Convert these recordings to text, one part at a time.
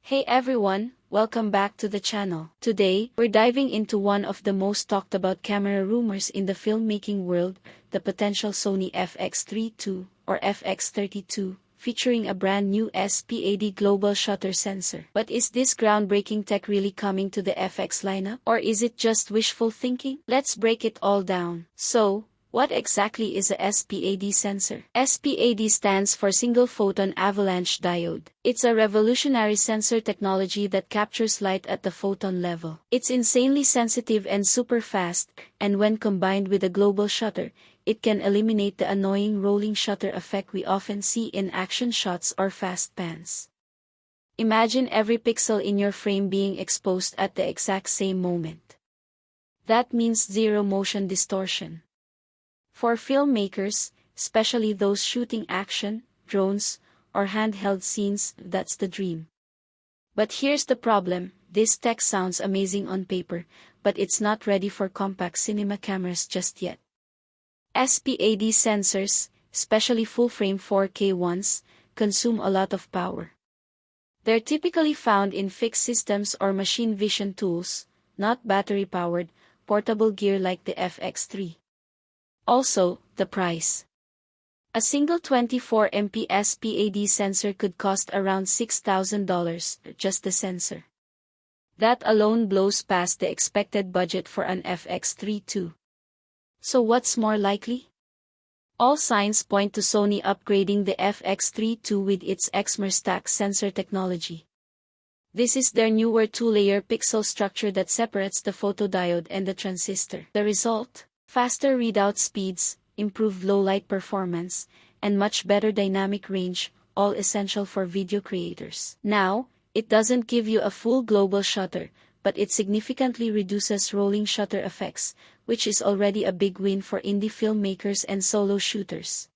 Hey everyone, welcome back to the channel. Today, we're diving into one of the most talked about camera rumors in the filmmaking world, the potential Sony FX3 II, or FX32, featuring a brand new SPAD global shutter sensor. But is this groundbreaking tech really coming to the FX lineup? Or is it just wishful thinking? Let's break it all down. So, what exactly is a SPAD sensor? SPAD stands for Single-Photon Avalanche Diode. It's a revolutionary sensor technology that captures light at the photon level. It's insanely sensitive and super fast, and when combined with a global shutter, it can eliminate the annoying rolling shutter effect we often see in action shots or fast pans. Imagine every pixel in your frame being exposed at the exact same moment. That means zero motion distortion. For filmmakers, especially those shooting action, drones, or handheld scenes, that's the dream. But here's the problem: this tech sounds amazing on paper, but it's not ready for compact cinema cameras just yet. SPAD sensors, especially full-frame 4K ones, consume a lot of power. They're typically found in fixed systems or machine vision tools, not battery-powered, portable gear like the FX3. Also, the price. A single 24MP SPAD sensor could cost around $6,000, just the sensor. That alone blows past the expected budget for an FX3 II. So what's more likely? All signs point to Sony upgrading the FX3 II with its Exmor stack sensor technology. This is their newer two-layer pixel structure that separates the photodiode and the transistor. The result? Faster readout speeds, improved low-light performance, and much better dynamic range, all essential for video creators. Now, it doesn't give you a full global shutter, but it significantly reduces rolling shutter effects, which is already a big win for indie filmmakers and solo shooters.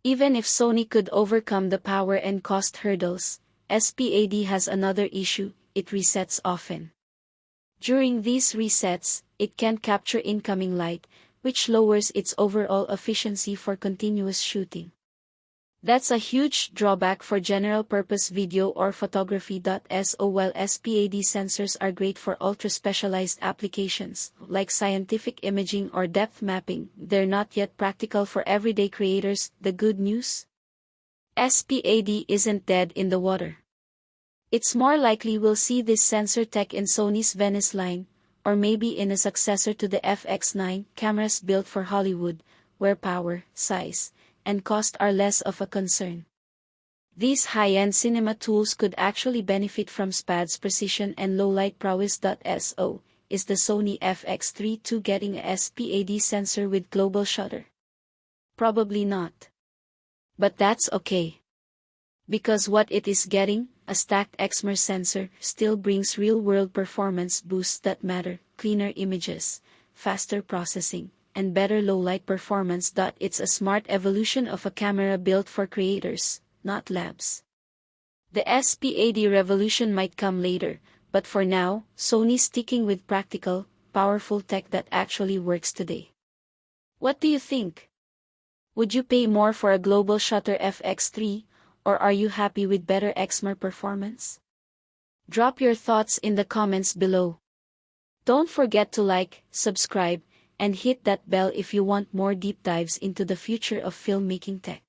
Even if Sony could overcome the power and cost hurdles, SPAD has another issue: it resets often. During these resets, it can't capture incoming light, which lowers its overall efficiency for continuous shooting. That's a huge drawback for general-purpose video or photography. So while SPAD sensors are great for ultra-specialized applications, like scientific imaging or depth mapping, they're not yet practical for everyday creators. The good news? SPAD isn't dead in the water. It's more likely we'll see this sensor tech in Sony's Venice line, or maybe in a successor to the FX9, cameras built for Hollywood, where power, size, and cost are less of a concern. These high-end cinema tools could actually benefit from SPAD's precision and low-light prowess. So, is the Sony FX3 II getting a SPAD sensor with global shutter? Probably not. But that's okay. Because what it is getting, a stacked Exmor sensor, still brings real-world performance boosts that matter: cleaner images, faster processing, and better low-light performance. It's a smart evolution of a camera built for creators, not labs. The SPAD revolution might come later, but for now, Sony's sticking with practical, powerful tech that actually works today. What do you think? Would you pay more for a global shutter FX3? Or are you happy with better Exmor performance? Drop your thoughts in the comments below. Don't forget to like, subscribe, and hit that bell if you want more deep dives into the future of filmmaking tech.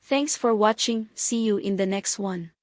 Thanks for watching. See you in the next one.